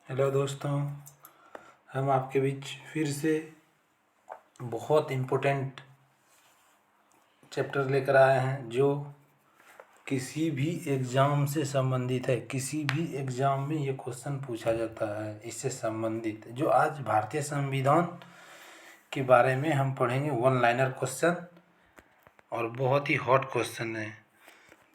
Hello दोस्तों, हम आपके बीच फिर से बहुत इम्पोर्टेंट चैप्टर लेकर आए हैं जो किसी भी एग्ज़ाम से संबंधित है। किसी भी एग्ज़ाम में ये क्वेश्चन पूछा जाता है इससे संबंधित, जो आज भारतीय संविधान के बारे में हम पढ़ेंगे। वन लाइनर क्वेश्चन और बहुत ही हॉट क्वेश्चन है।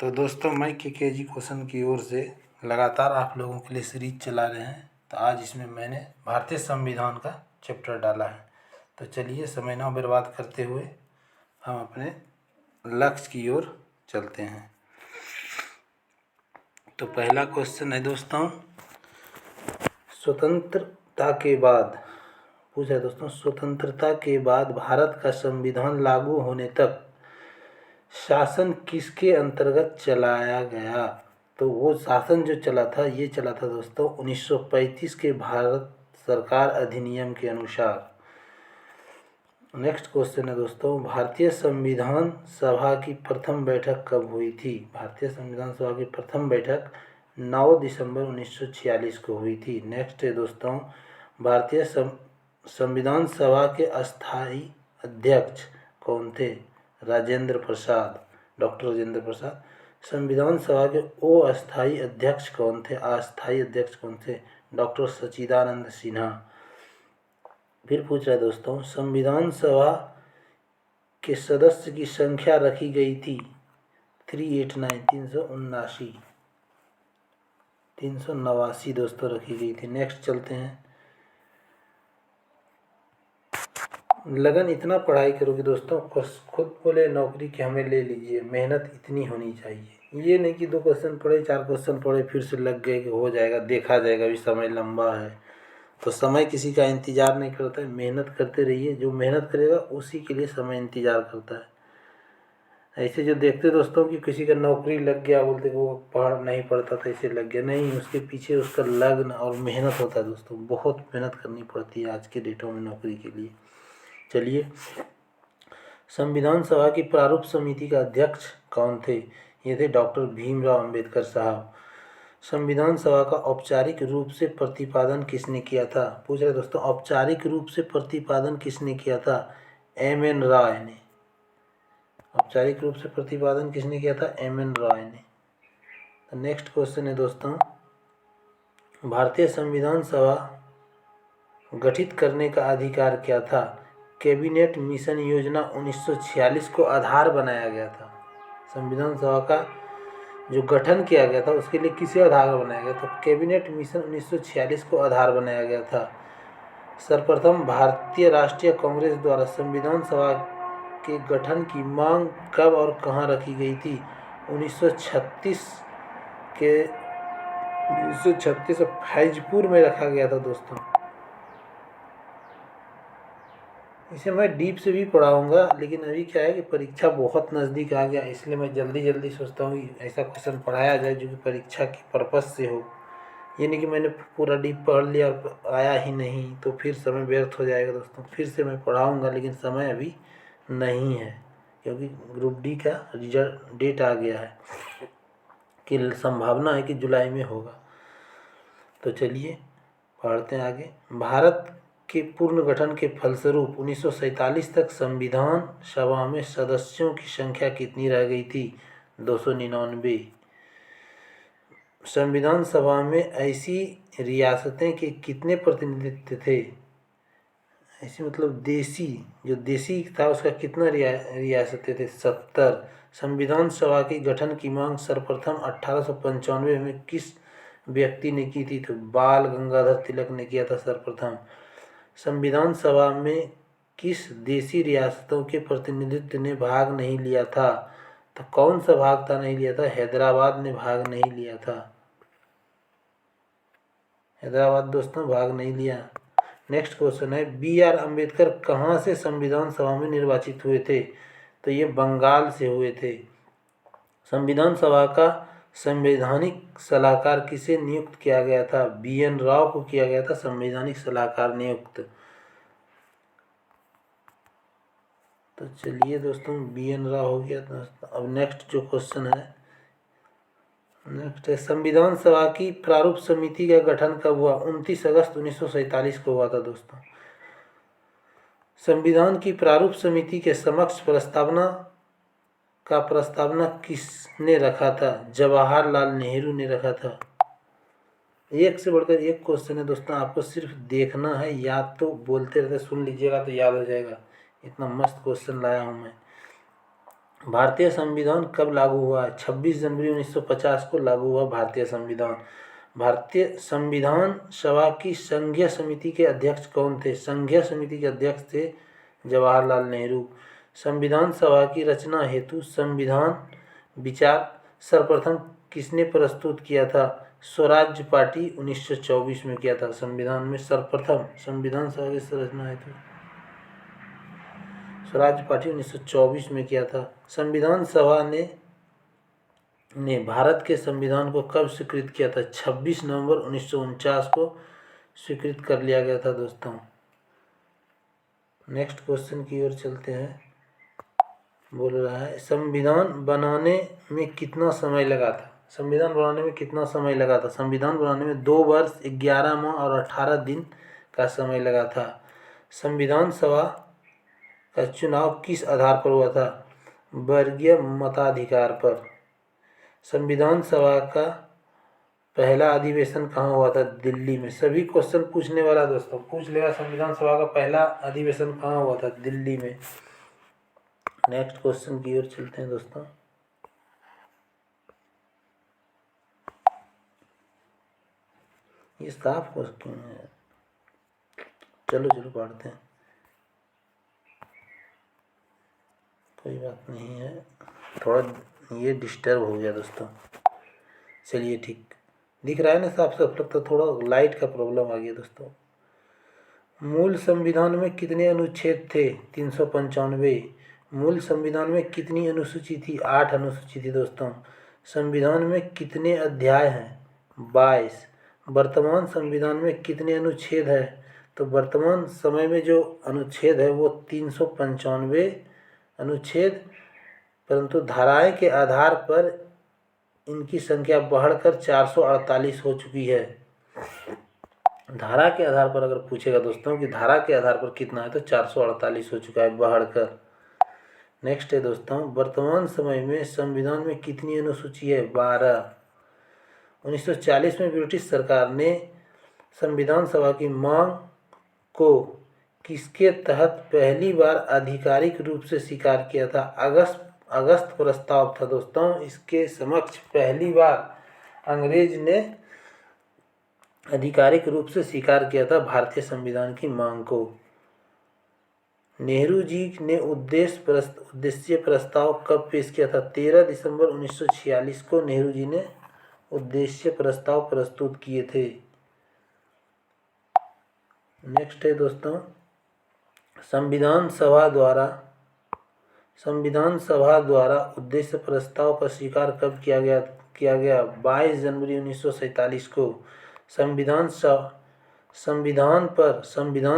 तो दोस्तों, मैं KKG क्वेश्चन की ओर से लगातार आप लोगों के लिए सीरीज चला रहे हैं। तो आज इसमें मैंने भारतीय संविधान का चैप्टर डाला है। तो चलिए समय ना बर्बाद करते हुए हम अपने लक्ष्य की ओर चलते हैं। तो पहला क्वेश्चन है दोस्तों, स्वतंत्रता के बाद पूछा है दोस्तों, स्वतंत्रता के बाद भारत का संविधान लागू होने तक शासन किसके अंतर्गत चलाया गया। तो वो शासन जो चला था, ये चला था दोस्तों 1935 के भारत सरकार अधिनियम के अनुसार। नेक्स्ट क्वेश्चन है दोस्तों, भारतीय संविधान सभा की प्रथम बैठक कब हुई थी। भारतीय संविधान सभा की प्रथम बैठक 9 दिसंबर 1946 को हुई थी। नेक्स्ट है दोस्तों, भारतीय संविधान सभा के अस्थायी अध्यक्ष कौन थे। राजेंद्र प्रसाद, डॉक्टर राजेंद्र प्रसाद। संविधान सभा के अस्थायी अध्यक्ष कौन थे, अस्थायी अध्यक्ष कौन थे। डॉक्टर सच्चिदानंद सिन्हा। फिर पूछ रहा है दोस्तों, संविधान सभा के सदस्य की संख्या रखी गई थी 389 389 दोस्तों रखी गई थी। नेक्स्ट चलते हैं, लगन इतना पढ़ाई करोगे दोस्तों, खुद बोले नौकरी की हमें ले लीजिए, मेहनत इतनी होनी चाहिए। ये नहीं कि 2 क्वेश्चन पढ़े, 4 क्वेश्चन पढ़े, फिर से लग गए कि हो जाएगा, देखा जाएगा, अभी समय लंबा है। तो समय किसी का इंतज़ार नहीं करता है, मेहनत करते रहिए। जो मेहनत करेगा उसी के लिए समय इंतज़ार करता है। ऐसे जो देखते दोस्तों कि किसी का नौकरी लग गया, बोलते कि वो पढ़ नहीं पढ़ता था इसे लग गया, नहीं, उसके पीछे उसका लगन और मेहनत होता है दोस्तों। बहुत मेहनत करनी पड़ती है आज के डेटों में नौकरी के लिए। चलिए, संविधान सभा की प्रारूप समिति का अध्यक्ष कौन थे। ये थे डॉक्टर भीमराव अंबेडकर साहब। संविधान सभा का औपचारिक रूप से प्रतिपादन किसने किया था। पूछ रहे दोस्तों, औपचारिक रूप से प्रतिपादन किसने किया था। MN रॉय ने। औपचारिक रूप से प्रतिपादन किसने किया था, MN रॉय ने। तो नेक्स्ट क्वेश्चन है दोस्तों, भारतीय संविधान सभा गठित करने का अधिकार क्या था। कैबिनेट मिशन योजना 1946 को आधार बनाया गया था। संविधान सभा का जो गठन किया गया था उसके लिए किसे आधार बनाया गया था। कैबिनेट मिशन 1946 को आधार बनाया गया था। सर्वप्रथम भारतीय राष्ट्रीय कांग्रेस द्वारा संविधान सभा के गठन की मांग कब और कहां रखी गई थी। 1936 फैजपुर में रखा गया था दोस्तों। इसे मैं डीप से भी पढ़ाऊँगा, लेकिन अभी क्या है कि परीक्षा बहुत नज़दीक आ गया, इसलिए मैं जल्दी जल्दी सोचता हूँ कि ऐसा क्वेश्चन पढ़ाया जाए जो कि परीक्षा की पर्पज़ से हो। ये नहीं कि मैंने पूरा डीप पढ़ लिया और आया ही नहीं, तो फिर समय व्यर्थ हो जाएगा दोस्तों। फिर से मैं पढ़ाऊँगा, लेकिन समय अभी नहीं है, क्योंकि ग्रुप डी का रिजल्ट डेट आ गया है कि संभावना है कि जुलाई में होगा। तो चलिए पढ़ते हैं आगे। भारत के पुनर्गठन के फलस्वरूप 1947 तक संविधान सभा में सदस्यों की संख्या कितनी रह गई थी। 299। संविधान सभा में ऐसी रियासतें के कितने प्रतिनिधित्व थे। ऐसी मतलब देसी, जो देसी था उसका कितना रियासतें थे, 70। संविधान सभा के गठन की मांग सर्वप्रथम 1895 में किस व्यक्ति ने की थी। तो बाल गंगाधर तिलक ने किया था सर्वप्रथम। संविधान सभा में किस देसी रियासतों के प्रतिनिधित्व ने भाग नहीं लिया था। तो कौन सा भाग था नहीं लिया था, हैदराबाद ने भाग नहीं लिया था। हैदराबाद दोस्तों भाग नहीं लिया। नेक्स्ट क्वेश्चन है, BR अम्बेडकर कहाँ से संविधान सभा में निर्वाचित हुए थे। तो ये बंगाल से हुए थे। संविधान सभा का संवैधानिक सलाहकार किसे नियुक्त किया गया था। BN राव को किया गया था संवैधानिक सलाहकार नियुक्त। तो चलिए दोस्तों, BN राव हो गया दोस्तों। अब नेक्स्ट जो क्वेश्चन है, नेक्स्ट है संविधान सभा की प्रारूप समिति का गठन कब हुआ? 29 अगस्त 1947 को हुआ था दोस्तों। संविधान की प्रारूप समिति के समक्ष प्रस्तावना किसने रखा था? जवाहरलाल नेहरू ने रखा था। एक से बढ़कर एक क्वेश्चन है दोस्तों, आपको सिर्फ देखना है, याद तो बोलते रहते, सुन लीजिएगा तो याद हो जाएगा। इतना मस्त क्वेश्चन लाया हूँ मैं। भारतीय संविधान कब लागू हुआ है? 26 जनवरी 1950 को लागू हुआ भारतीय संविधान। भारतीय संविधान सभा की संघीय समिति के अध्यक्ष कौन थे? संघीय समिति के अध्यक्ष थे जवाहरलाल नेहरू। संविधान सभा की रचना हेतु संविधान विचार सर्वप्रथम किसने प्रस्तुत किया था? स्वराज्य पार्टी 1924 में किया था। संविधान में सर्वप्रथम संविधान सभा की रचना हेतु स्वराज्य पार्टी 1924 में किया था। संविधान सभा ने भारत के संविधान को कब स्वीकृत किया था? 26 नवंबर 1949 को स्वीकृत कर लिया गया था दोस्तों। नेक्स्ट क्वेश्चन की ओर चलते हैं। बोल रहा है संविधान बनाने में कितना समय लगा था? संविधान बनाने में कितना समय लगा था? संविधान बनाने में 2 वर्ष 11 माह और 18 दिन का समय लगा था। संविधान सभा का चुनाव किस आधार पर हुआ था? वर्गीय मताधिकार पर। संविधान सभा का पहला अधिवेशन कहाँ हुआ था? दिल्ली में। सभी क्वेश्चन पूछने वाला दोस्तों, पूछ लेगा संविधान सभा का पहला अधिवेशन कहाँ हुआ था? दिल्ली में। नेक्स्ट क्वेश्चन की ओर चलते हैं दोस्तों। ये साफ क्वेश्चन है, चलो पढ़ते हैं, कोई बात नहीं है, थोड़ा ये डिस्टर्ब हो गया दोस्तों। चलिए ठीक दिख रहा है ना साफ साफ, तो थोड़ा लाइट का प्रॉब्लम आ गया दोस्तों। मूल संविधान में कितने अनुच्छेद थे? 395। मूल संविधान में कितनी अनुसूची थी? 8 अनुसूची थी दोस्तों। संविधान में कितने अध्याय हैं? 22। वर्तमान संविधान में कितने अनुच्छेद हैं? तो वर्तमान समय में जो अनुच्छेद है वो 395 अनुच्छेद, परंतु धाराएं के आधार पर इनकी संख्या बढ़कर 448 हो चुकी है। धारा के आधार पर अगर पूछेगा दोस्तों कि धारा के आधार पर कितना है, तो 448 हो चुका है बढ़कर। नेक्स्ट है दोस्तों, वर्तमान समय में संविधान में कितनी अनुसूची है? 12। 1940 में ब्रिटिश सरकार ने संविधान सभा की मांग को किसके तहत पहली बार आधिकारिक रूप से स्वीकार किया था? अगस्त प्रस्ताव था दोस्तों। इसके समक्ष पहली बार अंग्रेज ने आधिकारिक रूप से स्वीकार किया था भारतीय संविधान की मांग को। नेहरू जी ने उद्देश्य प्रस्ताव कब पेश किया था? 13 दिसंबर 1946 को नेहरू जी ने उद्देश्य प्रस्ताव प्रस्तुत किए थे। नेक्स्ट है दोस्तों, संविधान सभा द्वारा उद्देश्य प्रस्ताव का स्वीकार कब किया गया? 22 जनवरी 1947 को। संविधान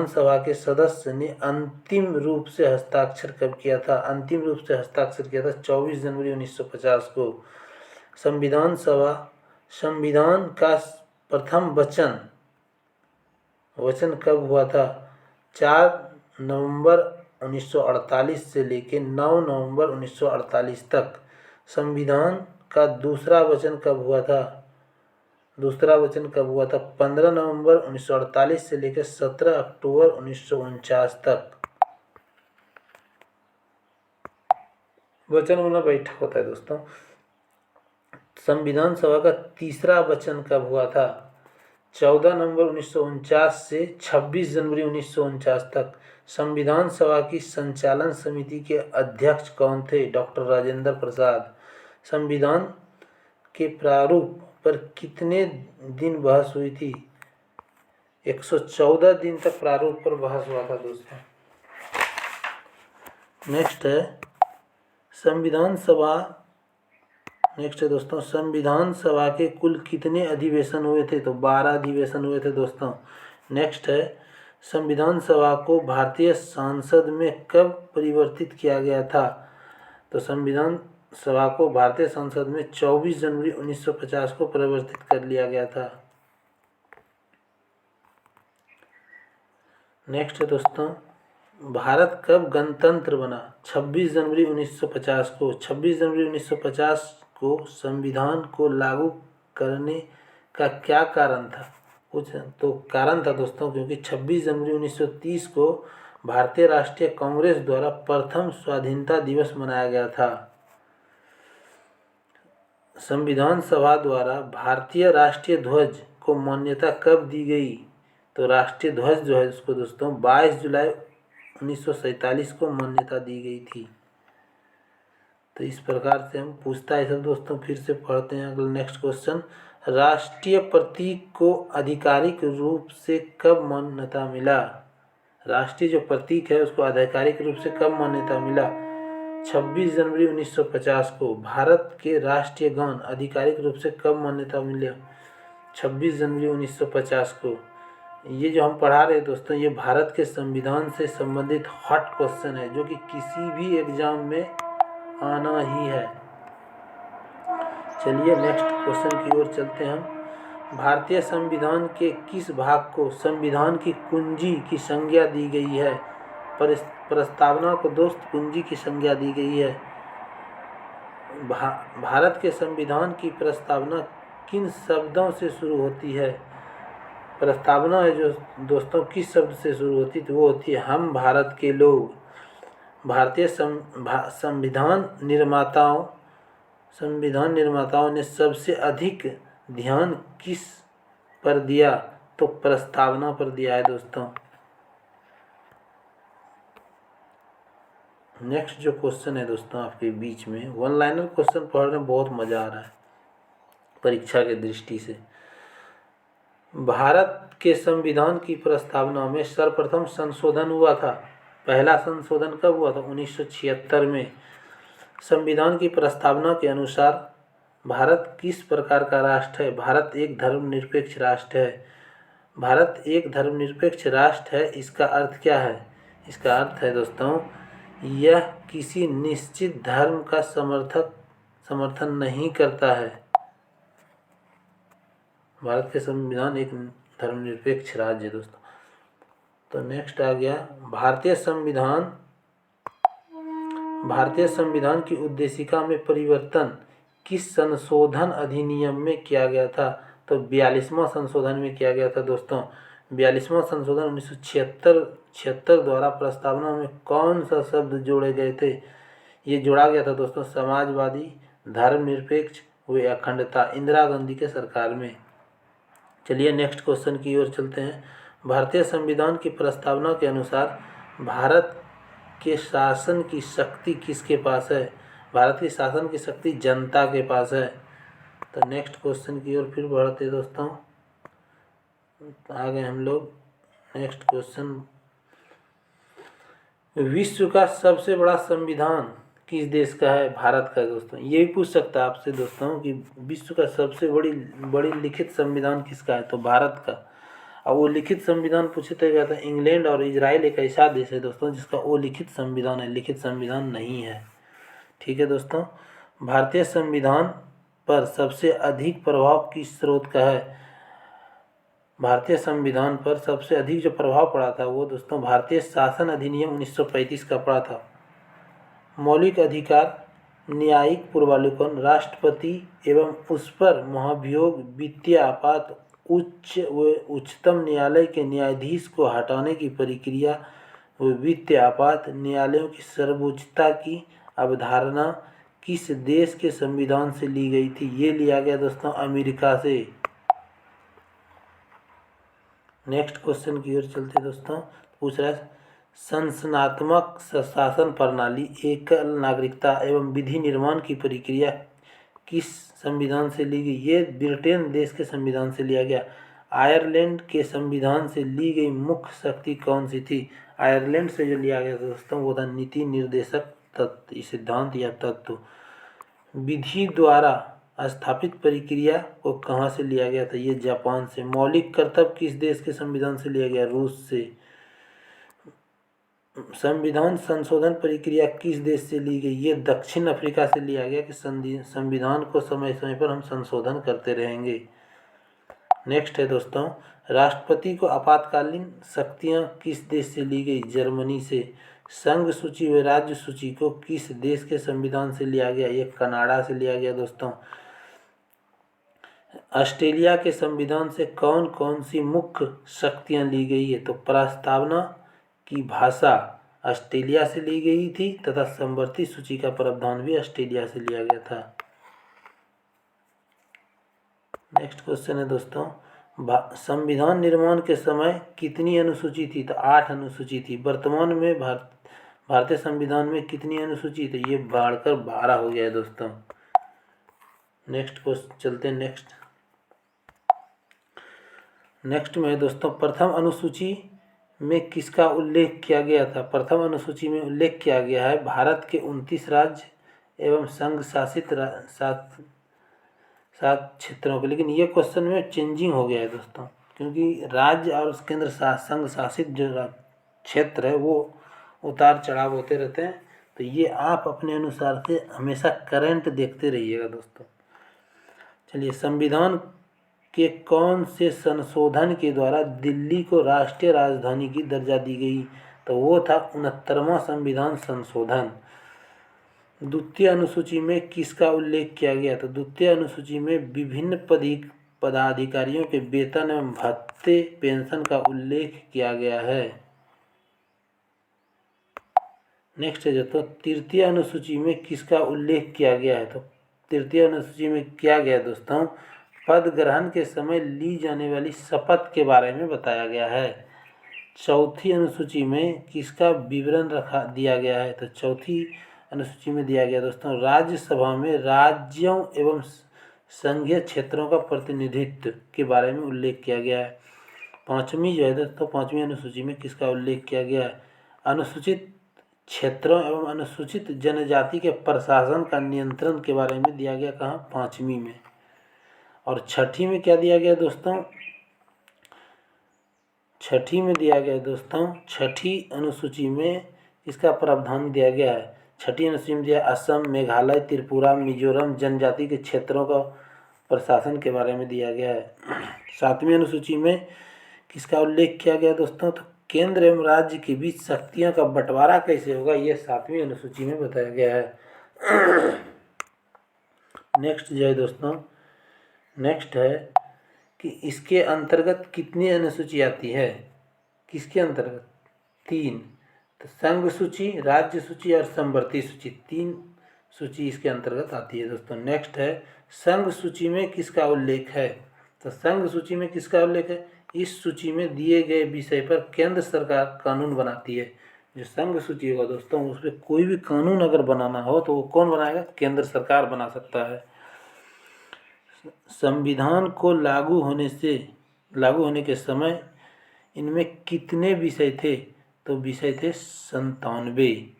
सभा के सदस्य ने अंतिम रूप से हस्ताक्षर कब किया था? अंतिम रूप से हस्ताक्षर किया था 24 जनवरी 1950 को। संविधान का प्रथम वचन कब हुआ था? 4 नवंबर 1948 से लेकर 9 नवंबर 1948 तक। संविधान का दूसरा वचन कब हुआ था? 15 नवंबर 1948 से लेकर 17 अक्टूबर 1949 तक। वचन होना बैठक होता है दोस्तों। संविधान सभा का तीसरा वचन कब हुआ था? 14 नवंबर 1949 से 26 जनवरी 1949 तक। संविधान सभा की संचालन समिति के अध्यक्ष कौन थे? डॉक्टर राजेंद्र प्रसाद। संविधान के प्रारूप पर कितने दिन बहस हुई थी? 114 दिन तक प्रारूप पर बहस हुआ था दोस्तों। नेक्स्ट है दोस्तों, संविधान सभा के कुल कितने अधिवेशन हुए थे? तो 12 अधिवेशन हुए थे दोस्तों। नेक्स्ट है, संविधान सभा को भारतीय संसद में कब परिवर्तित किया गया था? तो संविधान सभा को भारतीय संसद में 24 जनवरी 1950 को परिवर्तित कर लिया गया था। नेक्स्ट है दोस्तों, भारत कब गणतंत्र बना? 26 जनवरी 1950 को। 26 जनवरी 1950 को संविधान को लागू करने का क्या कारण था? कुछ तो कारण था दोस्तों, क्योंकि 26 जनवरी 1930 को भारतीय राष्ट्रीय कांग्रेस द्वारा प्रथम स्वाधीनता दिवस मनाया गया था। संविधान सभा द्वारा भारतीय राष्ट्रीय ध्वज को मान्यता कब दी गई? तो राष्ट्रीय ध्वज जो है उसको दोस्तों 22 जुलाई 1947 को मान्यता दी गई थी। तो इस प्रकार से हम पूछता है सब दोस्तों। फिर से पढ़ते हैं अगला नेक्स्ट क्वेश्चन। राष्ट्रीय प्रतीक को आधिकारिक रूप से कब मान्यता मिला? राष्ट्रीय जो प्रतीक है उसको आधिकारिक रूप से कब मान्यता मिला? 26 जनवरी 1950 को। भारत के राष्ट्रीय गान आधिकारिक रूप से कब मान्यता मिला? 26 जनवरी 1950 को। ये जो हम पढ़ा रहे हैं दोस्तों, ये भारत के संविधान से संबंधित हॉट क्वेश्चन है जो कि किसी भी एग्जाम में आना ही है। चलिए नेक्स्ट क्वेश्चन की ओर चलते हैं हम। भारतीय संविधान के किस भाग को संविधान की कुंजी की संज्ञा दी गई है? प्रस्तावना को दोस्त कुंजी की संज्ञा दी गई है। भारत के संविधान की प्रस्तावना किन शब्दों से शुरू होती है? प्रस्तावना है जो दोस्तों किस शब्द से शुरू होती है? तो वो होती है हम भारत के लोग। भारतीय संविधान निर्माताओं ने सबसे अधिक ध्यान किस पर दिया? तो प्रस्तावना पर दिया है दोस्तों। नेक्स्ट जो क्वेश्चन है दोस्तों आपके बीच में, वन लाइनर क्वेश्चन पढ़ने में बहुत मज़ा आ रहा है परीक्षा के दृष्टि से। भारत के संविधान की प्रस्तावना में सर्वप्रथम संशोधन हुआ था। पहला संशोधन कब हुआ था? 1976 में। संविधान की प्रस्तावना के अनुसार भारत किस प्रकार का राष्ट्र है? भारत एक धर्मनिरपेक्ष राष्ट्र है। भारत एक धर्मनिरपेक्ष राष्ट्र है, इसका अर्थ क्या है? इसका अर्थ है दोस्तों, यह किसी निश्चित धर्म का समर्थन नहीं करता है। भारत के संविधान एक धर्मनिरपेक्ष राज्य है दोस्तों। तो नेक्स्ट आ गया, भारतीय संविधान की उद्देशिका में परिवर्तन किस संशोधन अधिनियम में किया गया था? तो 42वां संशोधन में किया गया था दोस्तों। 42वां संशोधन 1976 द्वारा प्रस्तावना में कौन सा शब्द जोड़े गए थे? ये जोड़ा गया था दोस्तों समाजवादी, धर्मनिरपेक्ष व अखंडता, इंदिरा गांधी के सरकार में। चलिए नेक्स्ट क्वेश्चन की ओर चलते हैं। भारतीय संविधान की प्रस्तावना के अनुसार भारत के शासन की शक्ति किसके पास है? भारत की शासन की शक्ति जनता के पास है। तो नेक्स्ट क्वेश्चन की ओर फिर बढ़ते हैं दोस्तों। आ गए हम लोग नेक्स्ट क्वेश्चन। विश्व का सबसे बड़ा संविधान किस देश का है? भारत का दोस्तों। ये भी पूछ सकता है आपसे दोस्तों कि विश्व का सबसे बड़ी लिखित संविधान किसका है? तो भारत का। और वो लिखित संविधान पूछे तो क्या था? इंग्लैंड और इजराइल एक ऐसा देश है दोस्तों जिसका वो लिखित संविधान है, लिखित संविधान नहीं है। ठीक है दोस्तों। भारतीय संविधान पर सबसे अधिक प्रभाव किस स्रोत का है? भारतीय संविधान पर सबसे अधिक जो प्रभाव पड़ा था वो दोस्तों भारतीय शासन अधिनियम 1935 का पड़ा था। मौलिक अधिकार, न्यायिक पूर्वावलोकन, राष्ट्रपति एवं उस पर महाभियोग, वित्तीय आपात, उच्च व उच्चतम न्यायालय के न्यायाधीश को हटाने की प्रक्रिया व वित्तीय आपात, न्यायालयों की सर्वोच्चता की अवधारणा किस देश के संविधान से ली गई थी? ये लिया गया दोस्तों अमेरिका से। नेक्स्ट क्वेश्चन की ओर चलते दोस्तों। पूछ रहा है संसनात्मक शासन प्रणाली, एकल नागरिकता एवं विधि निर्माण की प्रक्रिया किस संविधान से ली गई? ये ब्रिटेन देश के संविधान से लिया गया। आयरलैंड के संविधान से ली गई मुख्य शक्ति कौन सी थी? आयरलैंड से जो लिया गया दोस्तों वो था नीति निर्देशक तत्व, सिद्धांत या तत्व। विधि द्वारा स्थापित प्रक्रिया को कहाँ से लिया गया था? ये जापान से। मौलिक कर्तव्य किस देश के संविधान से लिया गया? रूस से। संविधान संशोधन प्रक्रिया किस देश से ली गई? ये दक्षिण अफ्रीका से लिया गया कि संविधान को समय समय पर हम संशोधन करते रहेंगे। नेक्स्ट है दोस्तों, राष्ट्रपति को आपातकालीन शक्तियां किस देश से ली गई? जर्मनी से। संघ सूची व राज्य सूची को किस देश के संविधान से लिया गया? ये कनाडा से लिया गया दोस्तों। ऑस्ट्रेलिया के संविधान से कौन कौन सी मुख्य शक्तियां ली गई है? तो प्रस्तावना की भाषा ऑस्ट्रेलिया से ली गई थी तथा समवर्ती सूची का प्रावधान भी ऑस्ट्रेलिया से लिया गया था। नेक्स्ट क्वेश्चन है दोस्तों, संविधान निर्माण के समय कितनी अनुसूची थी? तो 8 अनुसूची थी। वर्तमान में भारतीय संविधान में कितनी अनुसूची थी? ये बढ़कर 12 हो गया है दोस्तों। नेक्स्ट क्वेश्चन चलते हैं नेक्स्ट में दोस्तों, प्रथम अनुसूची में किसका उल्लेख किया गया था? प्रथम अनुसूची में उल्लेख किया गया है भारत के 29 राज्य एवं संघ शासित 7 क्षेत्रों के। लेकिन ये क्वेश्चन में चेंजिंग हो गया है दोस्तों, क्योंकि राज्य और केंद्र संघ शासित जो क्षेत्र है वो उतार चढ़ाव होते रहते हैं, तो ये आप अपने अनुसार से हमेशा करंट देखते रहिएगा दोस्तों। चलिए, संविधान के कौन से संशोधन के द्वारा दिल्ली को राष्ट्रीय राजधानी की दर्जा दी गई? तो वो था 69वां संविधान संशोधन। द्वितीय अनुसूची में किसका उल्लेख किया गया? तो द्वितीय अनुसूची में विभिन्न पदाधिकारियों के वेतन एवं भत्ते पेंशन का उल्लेख किया गया है। नेक्स्ट है दोस्तों, तृतीय अनुसूची में किसका उल्लेख किया गया है? तो तृतीय अनुसूची में किया गया दोस्तों, पद ग्रहण के समय ली जाने वाली शपथ के बारे में बताया गया है। चौथी अनुसूची में किसका विवरण दिया गया है? तो चौथी अनुसूची में दिया गया दोस्तों, राज्यसभा में राज्यों एवं संघीय क्षेत्रों का प्रतिनिधित्व के बारे में उल्लेख किया गया है। पाँचवीं जो है दोस्तों, पाँचवीं अनुसूची में किसका उल्लेख किया गया है? अनुसूचित क्षेत्रों एवं अनुसूचित जनजाति के प्रशासन का नियंत्रण के बारे में दिया गया। कहाँ? पाँचवीं में। और छठी में क्या दिया गया दोस्तों? छठी में दिया गया दोस्तों, छठी अनुसूची में इसका प्रावधान दिया गया है। छठी अनुसूची में दिया असम, मेघालय, त्रिपुरा, मिजोरम जनजाति के क्षेत्रों का प्रशासन के बारे में दिया गया है। सातवीं अनुसूची में किसका उल्लेख किया गया दोस्तों? तो केंद्र एवं राज्य के बीच शक्तियों का बंटवारा कैसे होगा, यह 7वीं अनुसूची में बताया गया है। नेक्स्ट जो है दोस्तों, नेक्स्ट है कि इसके अंतर्गत कितनी अनुसूची आती है? किसके अंतर्गत? 3। तो संघ सूची, राज्य सूची और समवर्ती सूची, 3 सूची इसके अंतर्गत आती है दोस्तों। नेक्स्ट है, संघ सूची में किसका उल्लेख है? तो संघ सूची में किसका उल्लेख है? इस सूची में दिए गए विषय पर केंद्र सरकार कानून बनाती है। जो संघ सूची होगा दोस्तों, उस पर कोई भी कानून अगर बनाना हो तो वो कौन बनाएगा? केंद्र सरकार बना सकता है। संविधान को लागू होने के समय इनमें कितने विषय थे? तो विषय थे 97।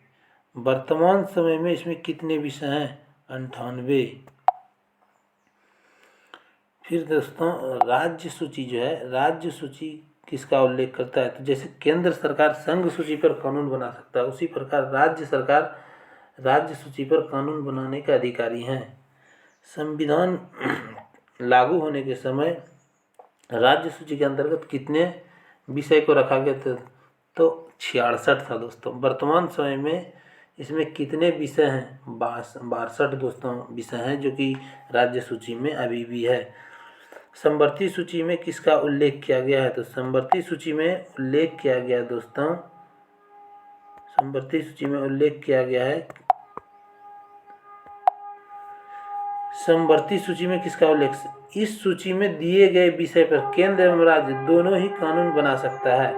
वर्तमान समय में इसमें कितने विषय हैं? 98। फिर दोस्तों, राज्य सूची जो है, राज्य सूची किसका उल्लेख करता है? तो जैसे केंद्र सरकार संघ सूची पर कानून बना सकता है, उसी प्रकार राज्य सरकार राज्य सूची पर कानून बनाने के अधिकारी हैं। संविधान लागू होने के समय राज्य सूची के अंतर्गत कितने विषय को रखा गया था? तो 66 था दोस्तों। वर्तमान समय में इसमें कितने विषय हैं? 62 दोस्तों विषय हैं, जो कि राज्य सूची में अभी भी है। समवर्ती सूची में किसका उल्लेख किया गया है? तो समवर्ती सूची में उल्लेख किया गया दोस्तों, समवर्ती सूची में उल्लेख किया गया है। समवर्ती सूची में किसका उल्लेख? इस सूची में दिए गए विषय पर केंद्र एवं राज्य दोनों ही कानून बना सकता है।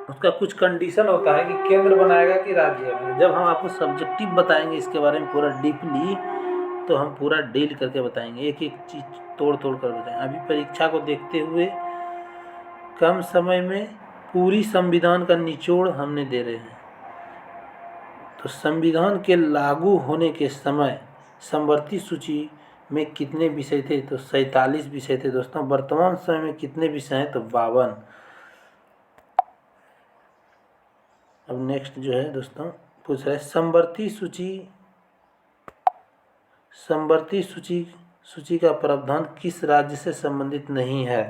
उसका कुछ कंडीशन होता है कि केंद्र बनाएगा कि राज्य। जब हम आपको सब्जेक्टिव बताएंगे इसके बारे में पूरा डीपली, तो हम पूरा डील करके बताएंगे, एक एक चीज तोड़ कर बताएंगे। अभी परीक्षा को देखते हुए कम समय में पूरी संविधान का निचोड़ हमने दे रहे हैं। तो संविधान के लागू होने के समय समवर्ती सूची में कितने विषय थे? तो 47 विषय थे दोस्तों। वर्तमान समय में कितने विषय हैं? तो 52। अब नेक्स्ट जो है दोस्तों पूछ रहा है सूची का प्रावधान किस राज्य से संबंधित नहीं है।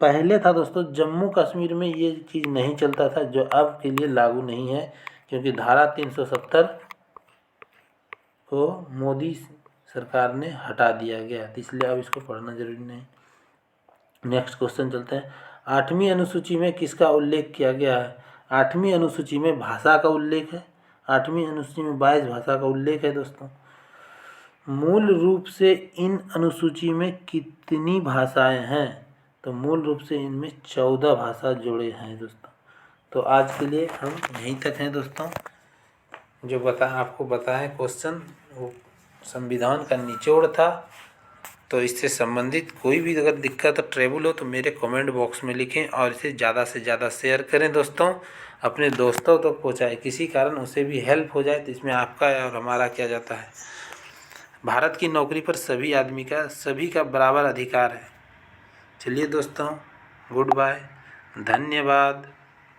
पहले था दोस्तों जम्मू कश्मीर में ये चीज़ नहीं चलता था, जो अब के लिए लागू नहीं है, क्योंकि धारा 370 को मोदी सरकार ने हटा दिया गया, तो इसलिए अब इसको पढ़ना जरूरी नहीं। नेक्स्ट क्वेश्चन चलते हैं। 8वीं अनुसूची में किसका उल्लेख किया गया है। 8वीं अनुसूची में भाषा का उल्लेख है। 8वीं अनुसूची में 22 भाषा का उल्लेख है दोस्तों। मूल रूप से इन अनुसूची में कितनी भाषाएं हैं, तो मूल रूप से इनमें 14 भाषा जोड़े हैं दोस्तों। तो आज के लिए हम यहीं तक हैं दोस्तों। जो आपको बताएं क्वेश्चन वो संविधान का निचोड़ था। तो इससे संबंधित कोई भी अगर दिक्कत और ट्रबल हो तो मेरे कमेंट बॉक्स में लिखें और इसे ज़्यादा से ज़्यादा शेयर करें दोस्तों, अपने दोस्तों तक पहुँचाएं। किसी कारण उसे भी हेल्प हो जाए तो इसमें आपका और हमारा क्या जाता है। भारत की नौकरी पर सभी का बराबर अधिकार है। चलिए दोस्तों, गुड बाय, धन्यवाद।